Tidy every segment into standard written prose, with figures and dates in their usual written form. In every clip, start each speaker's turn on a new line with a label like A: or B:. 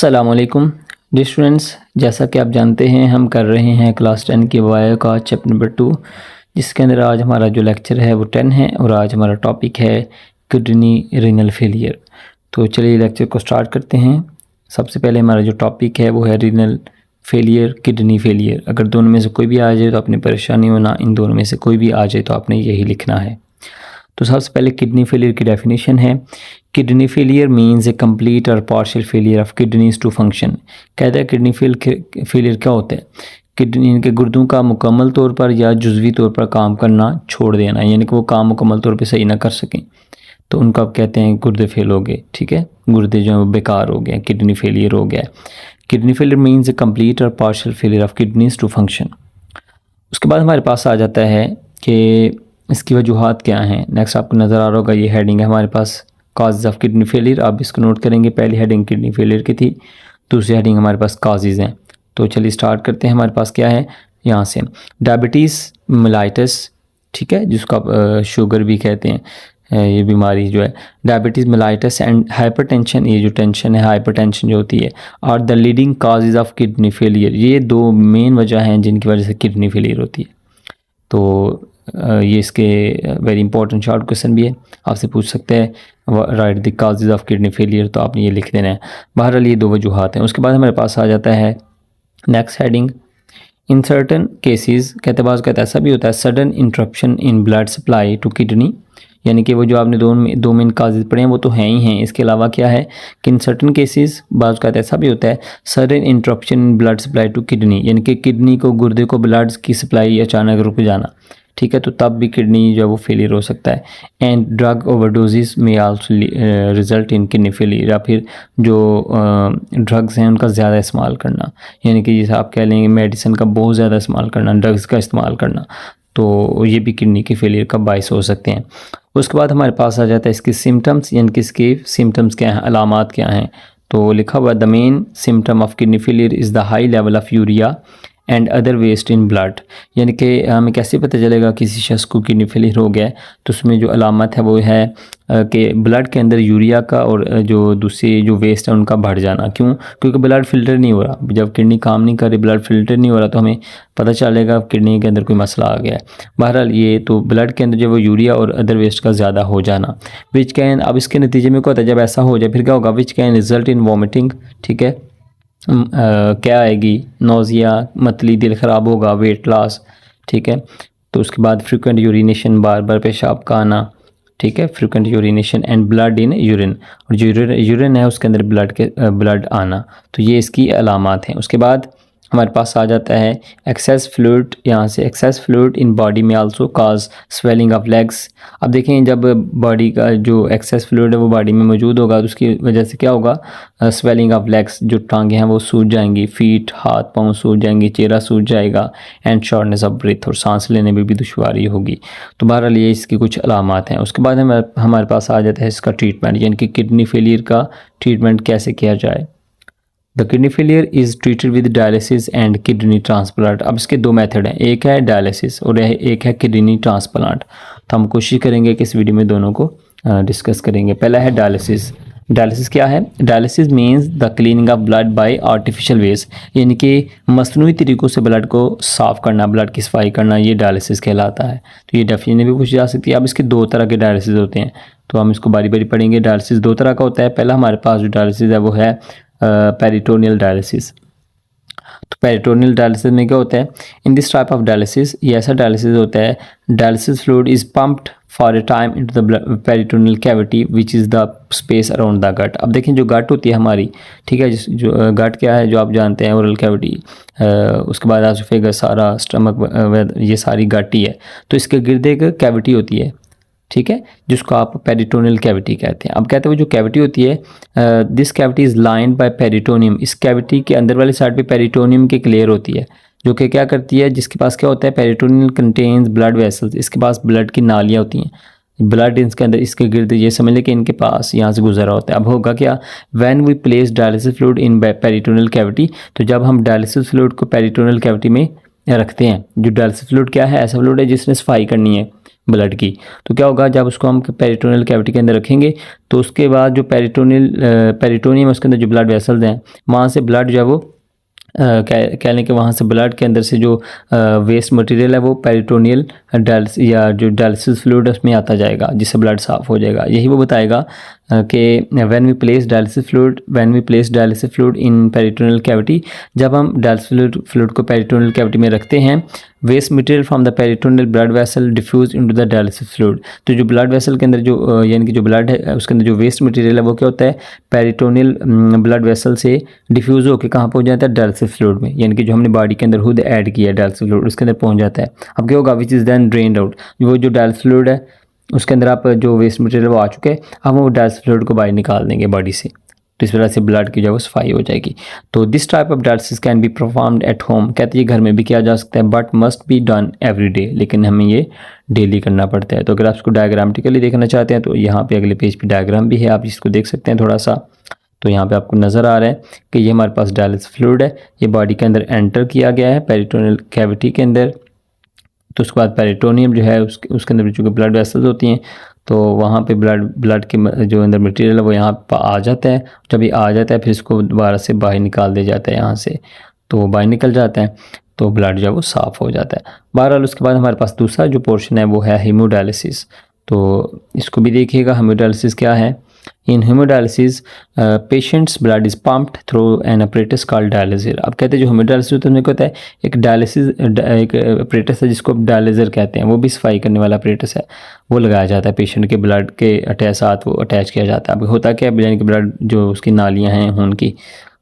A: अस्सलामुअलैकुम dear students, जैसा कि आप जानते हैं हम कर रहे हैं क्लास 10 की बायो का चैप्टर नंबर 2, जिसके अंदर आज हमारा जो लेक्चर है वो 10 है और आज हमारा टॉपिक है किडनी रीनल फेलियर। तो चलिए लेक्चर को स्टार्ट करते हैं। सबसे पहले हमारा जो टॉपिक है वो है रीनल फेलियर, किडनी फेलियर। अगर दोनों में से कोई भी आ जाए तो आपने परेशानी होना, इन दोनों में से कोई भी आ जाए तो आपने यही लिखना है। तो सबसे पहले किडनी फेलियर की डेफिनेशन है, kidney failure means a complete और partial failure of kidneys to function. कहता है किडनी फेलियर क्या होता है, किडनी इनके गुर्दों का मुकम्मल तौर पर या जुज़वी तौर पर काम करना छोड़ देना, यानी कि वो काम मुकम्मल तौर पर सही ना कर सकें तो उनका आप कहते हैं गुर्दे फेल हो गए। ठीक है, गुर्दे जो है वो बेकार हो गए, किडनी फेलियर हो गया। Kidney failure means a complete और partial failure of kidneys to function. उसके बाद हमारे पास आ जाता है कि इसकी वजूहात क्या हैं। नेक्स्ट आपको नज़र आ रहा होगा, ये हेडिंग है हमारे पास काजेज़ ऑफ किडनी फेलियर। आप इसको नोट करेंगे, पहली हेडिंग किडनी फेलियर की थी, दूसरी हेडिंग हमारे पास काजेज़ हैं। तो चलिए स्टार्ट करते हैं। हमारे पास क्या है यहाँ से, डायबिटीज़ मेलाइटस, ठीक है, जिसको आप शुगर भी कहते हैं, ये बीमारी जो है डायबिटीज़ मेलाइटस एंड हाइपरटेंशन, ये जो टेंशन है हाइपरटेंशन जो होती है, और the leading causes of kidney failure, ये दो मेन वजह हैं जिनकी वजह से किडनी फेलियर होती है। तो ये इसके वेरी इंपॉर्टेंट शॉर्ट क्वेश्चन भी है, आपसे पूछ सकते हैं right the causes of kidney failure, तो आपने ये लिख देना है। बहरहाल ये दो वजूहात हैं। उसके बाद हमारे पास आ जाता है next heading, in certain cases, कहते बाज़ कहते ऐसा भी होता है, sudden interruption in blood supply to kidney, यानी कि वो जो आपने दो मेन काजेज़ पढ़े हैं वो तो हैं ही हैं। इसके अलावा क्या है कि इन सर्टन केसेस बाज़ कहते ऐसा भी होता है, sudden interruption in blood supply to kidney, यानी कि किडनी को, गुर्दे को ब्लड की सप्लाई अचानक रुक जाना, ठीक है, तो तब भी किडनी जो है वो फेलियर हो सकता है। एंड ड्रग ओवरडोजेस में also result in kidney failure, या फिर जो ड्रग्स हैं उनका ज़्यादा इस्तेमाल करना, यानी कि जैसे आप कह लेंगे मेडिसिन का बहुत ज़्यादा इस्तेमाल करना, ड्रग्स का इस्तेमाल करना, तो ये भी किडनी के फेलियर का बायस हो सकते हैं। उसके बाद हमारे पास आ जाता है इसके सिम्टम्स, यानी कि इसके सिम्टम्स क्या हैं, अलामात क्या हैं। तो लिखा हुआ the main symptom of kidney failure is the high level of urea and other waste in blood, यानी कि हमें कैसे पता चलेगा किसी शख्स को किडनी फेलियर हो गया है, तो उसमें जो अलामत है वो है कि ब्लड के अंदर यूरिया का और जो दूसरी जो वेस्ट है उनका बढ़ जाना। क्यों? क्योंकि ब्लड फ़िल्टर नहीं हो रहा। जब किडनी काम नहीं कर रही, ब्लड फ़िल्टर नहीं हो रहा, तो हमें पता चलेगा किडनी के अंदर कोई मसला आ गया है। बहरहाल ये तो ब्लड के अंदर जो वो यूरिया और अदर वेस्ट का ज़्यादा हो जाना, विच कैन, अब इसके नतीजे में क्या होता है, जब ऐसा हो जाए फिर क्या होगा, which can result in vomiting, ठीक है, क्या आएगी, नोज़िया, मतली, दिल ख़राब होगा, वेट लॉस, ठीक है। तो उसके बाद फ्रीक्वेंट यूरिनेशन, बार बार पेशाब का आना, ठीक है, frequent urination and blood in urine, और जो यूरिन है उसके अंदर ब्लड आना, तो ये इसकी अलामात हैं। उसके बाद हमारे पास आ जाता है एक्सेस फ्लूइड, यहाँ से एक्सेस फ्लूइड इन बॉडी में also cause swelling of legs. अब देखें, जब बॉडी का जो एक्सेस फ्लूइड है वो बॉडी में मौजूद होगा तो उसकी वजह से क्या होगा, स्वेलिंग ऑफ लेग्स, जो टांगें हैं वो सूज जाएंगी, फीट, हाथ पाँव सूज जाएंगी, चेहरा सूज जाएगा, एंड शॉर्टनेस ऑफ ब्रीथ, और सांस लेने में भी दुश्वारी होगी। तो बहरहाल ये इसकी कुछ अलामात हैं। उसके बाद हमारे पास आ जाता है इसका ट्रीटमेंट, यानी कि किडनी फेलियर का ट्रीटमेंट कैसे किया जाए। The kidney failure is treated with dialysis and kidney transplant. अब इसके दो मेथड हैं, एक है डायलिसिस और एक है किडनी ट्रांसप्लांट। तो हम कोशिश करेंगे कि इस वीडियो में दोनों को डिस्कस करेंगे। पहला है डायलिसिस। डायलिसिस क्या है? Dialysis means the cleaning of blood by artificial ways, यानी कि मसनूई तरीक़ों से ब्लड को साफ़ करना, ब्लड की सफाई करना, ये डायलिसिस कहलाता है। तो ये डेफिनेशन भी पूछी जा सकती है। अब इसके दो तरह के डायलिसिस होते हैं, तो हम इसको बारी बारी पढ़ेंगे। डायलिसिस दो तरह का होता है। पहला हमारे पास जो डायलिसिस है वो है पेरिटोनियल डायलिसिस। तो पेरिटोनियल डायलिसिस में क्या होता है, in this type of dialysis, ये ऐसा डायलिसिस होता है, dialysis fluid is pumped for a time into the peritoneal cavity which is the space around the gut. अब देखें, जो गट होती है हमारी, ठीक है, जो गट क्या है, जो आप जानते हैं ओरल कैविटी, उसके बाद एसोफेगस, सारा स्टमक, ये सारी गट ही है। तो इसके गिर्द एक कैविटी होती है, ठीक है, जिसको आप पेरिटोनियल कैविटी कहते हैं। अब कहते हैं वो जो कैविटी होती है, this cavity is lined by peritoneum, इस कैविटी के अंदर वाली साइड पे पेरिटोनियम की एक लेयर होती है जो कि क्या करती है, जिसके पास क्या होता है, पेरिटोनियल कंटेन्स ब्लड वेसल्स, इसके पास ब्लड की नालियाँ होती हैं, ब्लड इसके अंदर, इसके गिर्द, ये समझ लें कि इनके पास यहाँ से गुजरा होता है। अब होगा क्या, when we place dialysis fluid in peritoneal cavity, तो जब हम डायलिसिस फ्लूइड को पेरिटोनियल कैविटी में रखते हैं, जो डायलिसिस फ्लूइड क्या है, ऐसा फ्लूइड है जिसने सफाई करनी है, ब्लड की। तो क्या होगा, जब उसको हम पेरिटोनियल कैविटी के अंदर रखेंगे तो उसके बाद जो पेरिटोनियम उसके अंदर जो ब्लड वेसल्स हैं वहाँ से ब्लड जो है वो कह लें कि वहाँ से ब्लड के अंदर से जो वेस्ट मटेरियल है वो पेरिटोनियल डायलिसिस या जो डायलिसिस फ्लूइड उसमें आता जाएगा, जिससे ब्लड साफ़ हो जाएगा। यही वो बताएगा कि when we place dialysis fluid in peritoneal cavity, जब हम डायलिसिस फ्लूइड को पेरिटोनियल कैविटी में रखते हैं, waste material from the peritoneal blood vessel diffuse into the dialysis fluid. तो जो ब्लड वेसल के अंदर जो यानी कि जो ब्लड है उसके अंदर जो वेस्ट मटेरियल है वो क्या होता है, पेरिटोनियल ब्लड वेसल से डिफ्यूज़ होकर कहाँ पहुँच जाता है, डायलिसिस फ्लूइड में, यानी कि जो हमने बॉडी के अंदर खुद ऐड किया है डायलिसिस फ्लूइड उसके अंदर पहुँच जाता है। अब क्या होगा, which is then drained out. वो जो डायलिसिस फ्लूइड है उसके अंदर आप जो वेस्ट मटेरियल वो आ चुके हैं, हम वो डायलिसिस फ्लूइड को बाहर निकाल देंगे बॉडी से, तो इस वजह से ब्लड की जो है वो सफाई हो जाएगी। तो this type of dialysis can be performed at home, कहते हैं घर में भी किया जा सकता है, but must be done every day, लेकिन हमें ये डेली करना पड़ता है। तो अगर आप इसको डायग्रामेटिकली देखना चाहते हैं तो यहाँ पे अगले पेज पे डायग्राम भी है, आप इसको देख सकते हैं थोड़ा सा। तो यहाँ पे आपको नज़र आ रहा है कि ये हमारे पास डायलिसिस फ्लूइड है, ये बॉडी के अंदर एंटर किया गया है पेरिटोनियल कैविटी के अंदर। तो उसके बाद पेरिटोनियम जो है उसके अंदर चूँकि ब्लड वेसल्स होती हैं, तो वहाँ पे ब्लड के जो अंदर मटेरियल है वो यहाँ पर आ जाता है। जब ये आ जाता है फिर इसको दोबारा से बाहर निकाल दिया जाता है यहाँ से, तो बाहर निकल जाता है, तो ब्लड जो है वो साफ़ हो जाता है। बहरहाल उसके बाद हमारे पास दूसरा जो पोर्शन है वो है हीमोडायलिसिस। तो इसको भी देखिएगा, हीमोडायलिसिस क्या है। In hemodialysis patients blood is pumped through an apparatus called dialysis. अब कहते हैं जो हीमोडायलिसिस होता है उसमें क्या होता है, एक डायलिसिस एक अपरेटस है जिसको डायलिसिस कहते हैं, वो भी सफाई करने वाला अपरेटस है, वो लगाया जाता है पेशेंट के ब्लड के साथ, वो अटैच किया जाता है। अब होता क्या है, यानी कि ब्लड जो उसकी नालियाँ हैं खून की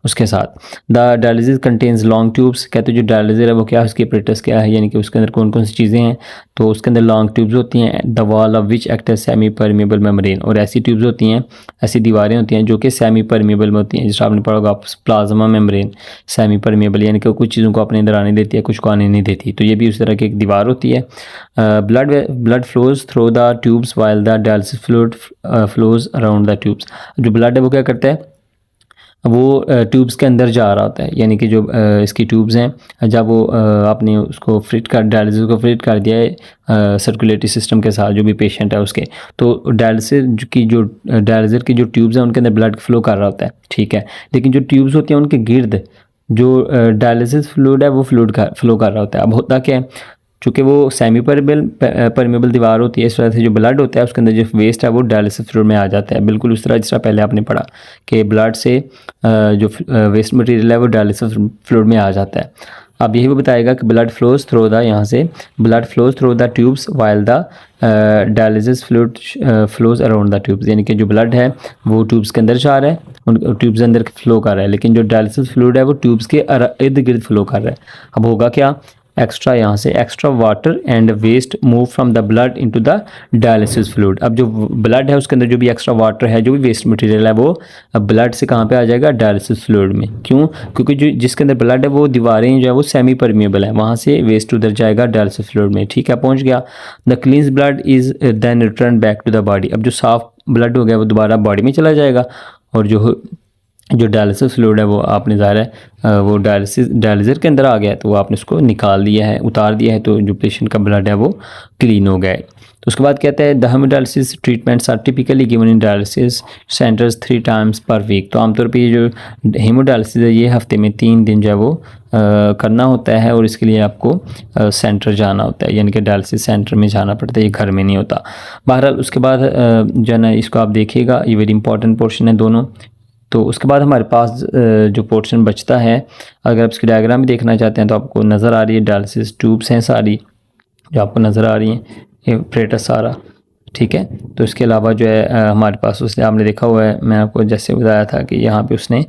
A: उसके साथ। The dialysis contains long tubes, कहते हैं जो डायलिसिस है वो क्या है, उसकी अपरेटस क्या है, यानी कि उसके अंदर कौन कौन सी चीज़ें हैं। तो उसके अंदर लॉन्ग ट्यूब्स होती हैं, the wall of which act as semi permeable membrane, और ऐसी ट्यूब्स होती हैं, ऐसी दीवारें होती हैं जो कि सेमी परमेबल में होती हैं। जैसे आपने पढ़ा होगा प्लाज्मा मेम्ब्रेन, सेमी परमेबल यानी कि कुछ चीज़ों को अपने अंदर आने देती है, कुछ को आने नहीं देती। तो ये भी उस तरह की एक दीवार होती है। Blood flows through the tubes while the dialysis fluid flows around the tubes. जो ब्लड है वो क्या करता है, वो ट्यूब्स के अंदर जा रहा होता है, यानी कि जो इसकी ट्यूब्स हैं, जब वो आपने उसको फिट कर डायलिसिस को फिट कर दिया है सर्कुलेटरी सिस्टम के साथ जो भी पेशेंट है उसके, तो डायलिसिस की जो ट्यूब्स हैं उनके अंदर ब्लड फ्लो कर रहा होता है, ठीक है। लेकिन जो ट्यूब्स होती हैं उनके गिर्द जो डायलिसिस फ्लूइड है वो फ्लो कर रहा होता है। अब होता क्या है, चूँकि वो सेमी परमेबल दीवार होती है, इस वजह से जो ब्लड होता है उसके अंदर जो वेस्ट है वो डायलिसिस फ्लूइड में आ जाता है, बिल्कुल उस तरह जिस तरह पहले आपने पढ़ा कि ब्लड से जो वेस्ट मटेरियल है वो डायलिसिस फ्लूइड में आ जाता है। अब यही वो बताएगा कि blood flows through the tubes while the dialysis fluid flows around the tubes, यानी कि जो ब्लड है वो ट्यूब्स के अंदर जा रहा है, उन ट्यूब्स के अंदर फ्लो कर रहा है, लेकिन जो डायलिसिस फ्लूइड है वो ट्यूब्स के इर्द गिर्द फ्लो कर रहा है। अब होगा क्या, यहाँ से extra water and waste move from the blood into the dialysis fluid. अब जो ब्लड है उसके अंदर जो भी एक्स्ट्रा वाटर है, जो भी वेस्ट मटेरियल है, वो ब्लड से कहाँ पे आ जाएगा, डायलिसिस फ्लूइड में। क्यों, क्योंकि जो जिसके अंदर ब्लड है वो दीवारें जो है वो सेमी परमेबल है, वहाँ से वेस्ट उधर जाएगा डायलिसिस फ्लूइड में, ठीक है, पहुँच गया। The cleans blood is then return back to the body. अब जो साफ ब्लड हो गया वो दोबारा बॉडी में चला जाएगा, और जो डायलिसिस फ्लूइड है वो आपने ज़ाहिर है वो डायलिसिस के अंदर आ गया है, तो वो आपने उसको निकाल दिया है, उतार दिया है, तो जो पेशेंट का ब्लड है वो क्लीन हो गया है। तो उसके बाद कहता है the haemodialysis treatments are typically given in dialysis centres 3 times per week. तो आमतौर पर ये जो हीमोडायलिसिस है ये हफ्ते में 3 दिन जो है वो करना होता है, और इसके लिए आपको सेंटर जाना होता है, यानी कि डायलिसिस सेंटर में जाना पड़ता है, ये घर में नहीं होता। बहरहाल उसके बाद जो है ना इसको आप देखिएगा, ये वेरी इंपॉर्टेंट पोर्शन है दोनों। तो उसके बाद हमारे पास जो पोर्शन बचता है, अगर आप इसकी डायग्राम भी देखना चाहते हैं तो आपको नज़र आ रही है डायलिसिस ट्यूब्स हैं सारी जो आपको नज़र आ रही हैं, ये अपरेटस सारा, ठीक है। तो इसके अलावा जो है हमारे पास उसने आपने देखा हुआ है, मैं आपको जैसे बताया था कि यहाँ पे उसने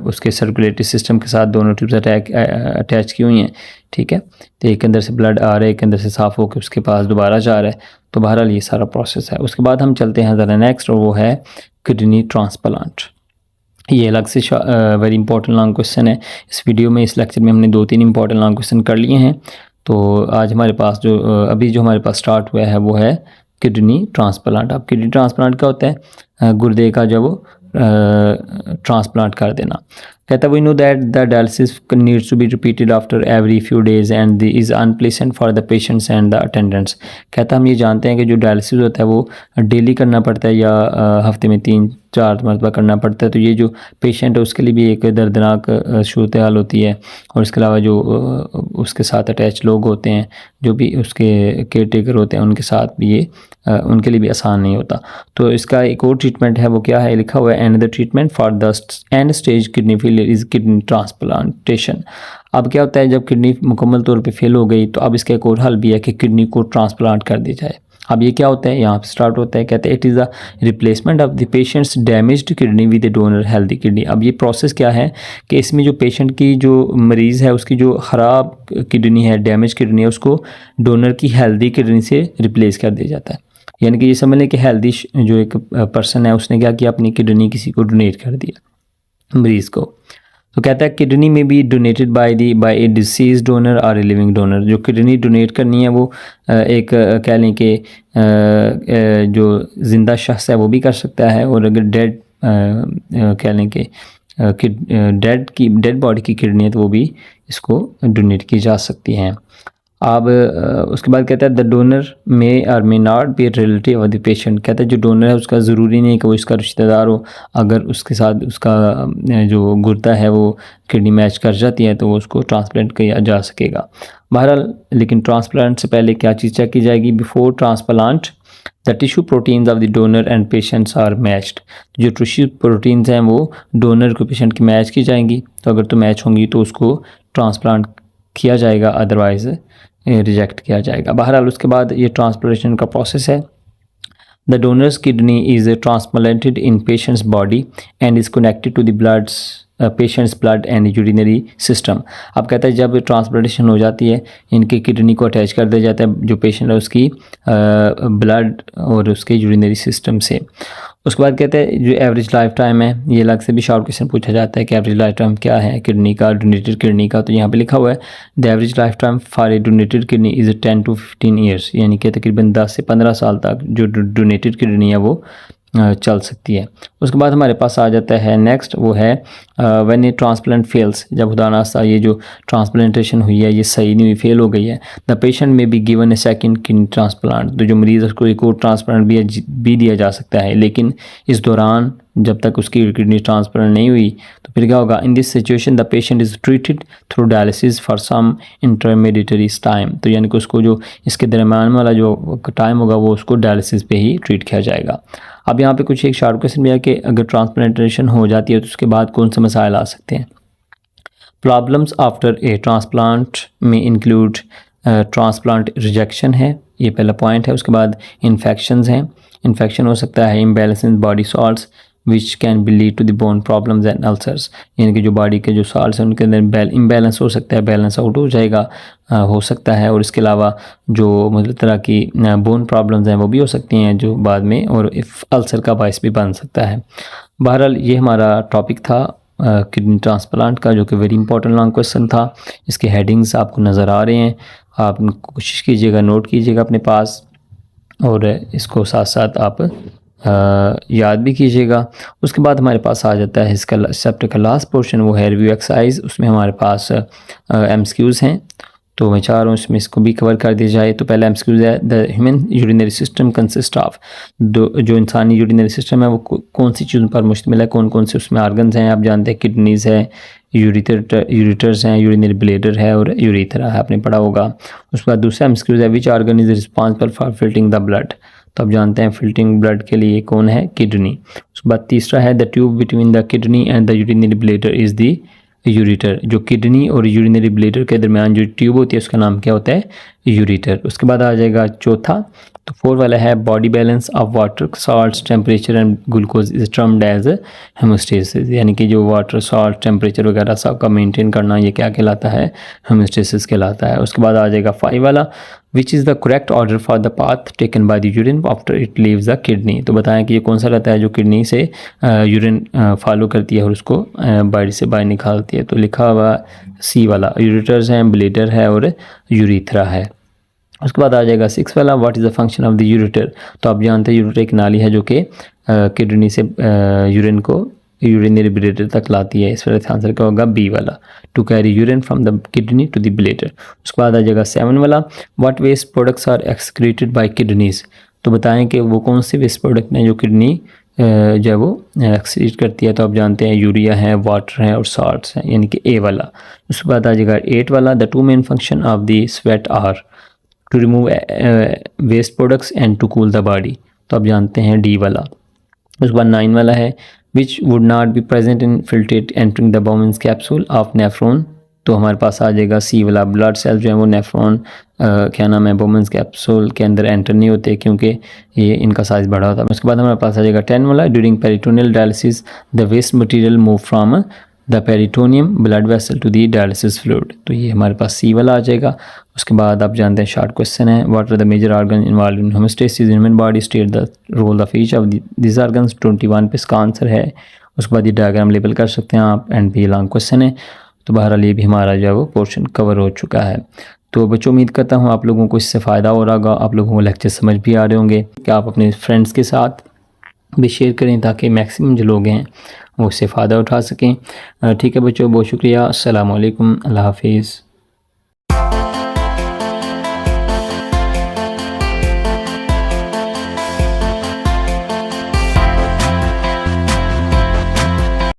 A: उसके सर्कुलेटरी सिस्टम के साथ दोनों ट्यूब्स अटैच की हुई हैं, ठीक है। तो एक अंदर से ब्लड आ रहा है, एक अंदर से साफ़ होकर उसके पास दोबारा जा रहा है। तो बहरहाल ये सारा प्रोसेस है। उसके बाद हम चलते हैं ज़रा नेक्स्ट, और वो है किडनी ट्रांसप्लांट। ये अलग से वेरी इंपॉर्टेंट लॉन्ग क्वेश्चन है। इस वीडियो में, इस लेक्चर में हमने 2-3 इंपॉर्टेंट लॉन्ग क्वेश्चन कर लिए हैं। तो आज हमारे पास अभी जो हमारे पास स्टार्ट हुआ है वो है किडनी ट्रांसप्लांट। अब किडनी ट्रांसप्लांट क्या होता है, गुर्दे का जो वो ट्रांसप्लांट कर देना। कहता है we know that the dialysis needs to be repeated after every few days and is unpleasant for the patients and the attendants. कहता हम ये जानते हैं कि जो डायलिसिस होता है वो डेली करना पड़ता है या हफ्ते में 3-4 मरतबा करना पड़ता है। तो ये जो पेशेंट है उसके लिए भी एक दर्दनाक सूरत हाल होती है, और इसके अलावा जो उसके साथ अटैच लोग होते हैं, जो भी उसके केयर टेकर होते हैं, उनके साथ भी ये उनके लिए भी आसान नहीं होता। तो इसका एक और ट्रीटमेंट है, वो क्या है, लिखा हुआ है and the treatment for the end stage kidney failure is kidney transplantation. अब क्या होता है, जब किडनी मुकम्मल तौर पे फेल हो गई तो अब इसका एक और हल भी है कि किडनी को ट्रांसप्लांट कर दी जाए। अब ये क्या होता है, यहाँ पे स्टार्ट होता है, कहते हैं it is the replacement of the patients damaged kidney with A donor healthy kidney. अब ये प्रोसेस क्या है कि इसमें जो पेशेंट की जो मरीज़ है उसकी जो ख़राब किडनी है, डैमेज किडनी है, उसको डोनर की हेल्दी किडनी से रिप्लेस कर दिया जाता है। यानी कि ये समझ लें कि हेल्दी जो एक पर्सन है उसने क्या किया, अपनी किडनी किसी को डोनेट कर दिया, मरीज़ को। तो कहता है किडनी में बी डोनेटेड बाय ए डिसीज डोनर और ए लिविंग डोनर। जो किडनी डोनेट करनी है वो एक कह लें कि जो ज़िंदा शख्स है वो भी कर सकता है, और अगर डेड कह लें कि डेड बॉडी की किडनी है तो वो भी इसको डोनेट की जा सकती हैं। अब उसके बाद कहता है द डोनर मे और may not be relative of the patient. कहता है जो डोनर है उसका ज़रूरी नहीं कि वो इसका रिश्तेदार हो, अगर उसके साथ उसका जो गुर्दा है वो किडनी मैच कर जाती है तो वो उसको ट्रांसप्लांट किया जा सकेगा। बहरहाल लेकिन ट्रांसप्लांट से पहले क्या चीज़ चेक की जाएगी, before transplant the tissue proteins of the donor and patients are matched. जो टिश्यू प्रोटीन्स हैं वो डोनर को पेशेंट की मैच की जाएंगी, तो अगर तो मैच होंगी तो उसको ट्रांसप्लांट किया जाएगा, अदरवाइज़ रिजेक्ट किया जाएगा। बहरहाल उसके बाद ये ट्रांसप्लांटेशन का प्रोसेस है। The donor's kidney is transplanted in patient's body and is connected to the blood's patient's blood and urinary system. अब कहता है जब ट्रांसप्लांटेशन हो जाती है इनके किडनी को अटैच कर दिया जाता है जो पेशेंट है उसकी ब्लड और उसके यूरिनरी सिस्टम से। उसके बाद कहते हैं जो एवरेज लाइफ टाइम है, ये अलग से भी शॉर्ट क्वेश्चन पूछा जाता है कि एवरेज लाइफ टाइम क्या है किडनी का, डोनेटेड किडनी का। तो यहाँ पे लिखा हुआ है the average life time for a donated kidney is 10 to 15 years, यानी कि तकरीबन 10 से 15 साल तक जो डोनेटेड किडनी है वो चल सकती है। उसके बाद हमारे पास आ जाता है नेक्स्ट, वो है व्हेन ए ट्रांसप्लांट फेल्स। जब खुदा नास्ता ये जो ट्रांसप्लांटेशन हुई है ये सही नहीं हुई, फेल हो गई है, द पेशेंट में be given A second kidney transplant. तो जो मरीज़ उसको एक और ट्रांसप्लांट भी दिया जा सकता है, लेकिन इस दौरान जब तक उसकी किडनी ट्रांसप्लांट नहीं हुई तो फिर क्या होगा, in this situation the patient is treated through dialysis for some intermediatory time. तो यानी कि उसको जो इसके दरम्यान वाला जो टाइम होगा वो उसको डायलिसिस पे ही ट्रीट किया जाएगा। अब यहाँ पे कुछ एक शार्ट क्वेश्चन भी है कि अगर ट्रांसप्लांटेशन हो जाती है तो उसके बाद कौन से मसाइल आ सकते हैं। प्रॉब्लम्स आफ्टर ए ट्रांसप्लांट में इंक्लूड ट्रांसप्लांट रिजेक्शन है, ये पहला पॉइंट है। उसके बाद इन्फेक्शंस हैं, इन्फेक्शन हो सकता है, imbalance in body salts which can be lead to the bone problems and ulcers. यानी कि जो बॉडी के जो सॉल्ट्स हैं उनके अंदर इम्बैलेंस हो सकता है, बैलेंस आउट हो जाएगा हो सकता है, और इसके अलावा जो मतलब तरह की बोन प्रॉब्लम्स हैं वो भी हो सकती हैं जो बाद में और अल्सर का बायस भी बन सकता है। बहरहाल ये हमारा टॉपिक था किडनी ट्रांसप्लांट का, जो कि वेरी इंपॉर्टेंट लॉन्ग क्वेश्चन था। इसके हेडिंग्स आपको नज़र आ रहे हैं, आप कोशिश कीजिएगा नोट कीजिएगा अपने पास, और इसको साथ साथ आप याद भी कीजिएगा। उसके बाद हमारे पास आ जाता है इसका चैप्टर का लास्ट पोर्शन, वो है रिव्यू एक्सरसाइज। उसमें हमारे पास एमसीक्यूज़ हैं, तो मैं चाह रहा हूँ इसमें इसको भी कवर कर दिया जाए। तो पहला एमसीक्यूज़ है the human urinary system consist of. जो इंसानी यूरिनरी सिस्टम है वो कौन सी चीज़ों पर मुश्तमिल है, कौन कौन से उसमें आर्गन्स हैं। आप जानते हैं किडनीज़ है, यूरिटर्स हैं, यूरिनरी ब्लैडर है और यूरिथ्रा है, आपने पढ़ा होगा। उसके बाद दूसरा एमसीक्यूज़ है which organ is responsible for filtering the blood. तो आप जानते हैं फिल्टरिंग ब्लड के लिए कौन है, किडनी। उसके बाद तीसरा है the tube between the kidney and the urinary bladder is the ureter. जो किडनी और यूरिनरी ब्लैडर के दरमियान जो ट्यूब होती है उसका नाम क्या होता है, यूरिटर। उसके बाद आ जाएगा चौथा, तो 4 वाला है body balance of water salt temperature and glucose is termed as haemostasis. यानी कि जो वाटर सॉल्ट टेम्परेचर वगैरह सब का मेंटेन करना ये क्या कहलाता है, हेमोस्टेसिस कहलाता है। उसके बाद आ जाएगा 5 वाला विच is the correct order for the path taken by the urine after it leaves the kidney. तो बताएं कि ये कौन सा रहता है जो किडनी से यूरिन फॉलो करती है और उसको बॉडी से बाहर निकालती है। तो लिखा हुआ सी वाला, यूरिटर्स हैं, ब्लैडर है और यूरिथ्रा है। उसके बाद आ जाएगा 6 वाला what is the function of the ureter. तो आप जानते हैं यूरिटर एक नाली है जो कि किडनी से यूरिन को यूरिनरी ब्लेडर तक लाती है। इस वजह से आंसर क्या होगा बी वाला, to carry urine from the kidney to the bladder. उसके बाद आ जाएगा 7 वाला, what waste products are excreted by kidneys. तो बताएं कि वो कौन से वेस्ट प्रोडक्ट हैं जो किडनी जो है वो एक्सक्रीट करती है। तो आप जानते हैं यूरिया है, वाटर है और साल्ट्स हैं, यानी कि ए वाला। उसके बाद आ जाएगा 8 वाला, the 2 main function of the sweat are to remove waste products and to cool the body. तो आप जानते हैं डी वाला। उसके बाद 9 वाला है, which would not be present in filtrate entering the बोमेंस capsule of nephron. तो हमारे पास आ जाएगा सी वाला, ब्लड सेल्स जो है वो नेफ्रॉन क्या नाम है बोमेंस कैप्सूल के अंदर एंटर नहीं होते क्योंकि ये इनका साइज़ बड़ा होता है। उसके बाद हमारे पास आ जाएगा 10 वाला, during peritoneal dialysis the waste material move from the peritoneum blood vessel to the dialysis fluid. तो ये हमारे पास सी वाला आ जाएगा। उसके बाद आप जानते हैं शॉर्ट क्वेश्चन है, what are the major organ involve in homeostasis in human body, state the role of each of this organs. 21 पे इसका आंसर है। उसके बाद ये डायग्राम लेबल कर सकते हैं आप, एंड भी लॉन्ग क्वेश्चन है। तो बहरहाल ये भी हमारा जो है वो पोर्शन कवर हो चुका है। तो बच्चों उम्मीद करता हूँ आप लोगों को इससे फ़ायदा हो रहा होगा, आप लोगों को लेक्चर समझ भी आ रहे होंगे कि आप अपने फ्रेंड्स के साथ भी शेयर करें ताकि मैक्सिमम जो लोग हैं वो उससे फ़ायदा उठा सकें। ठीक है बच्चों, बहुत शुक्रिया। अस्सलाम वालेकुम, अल्लाह हाफिज़।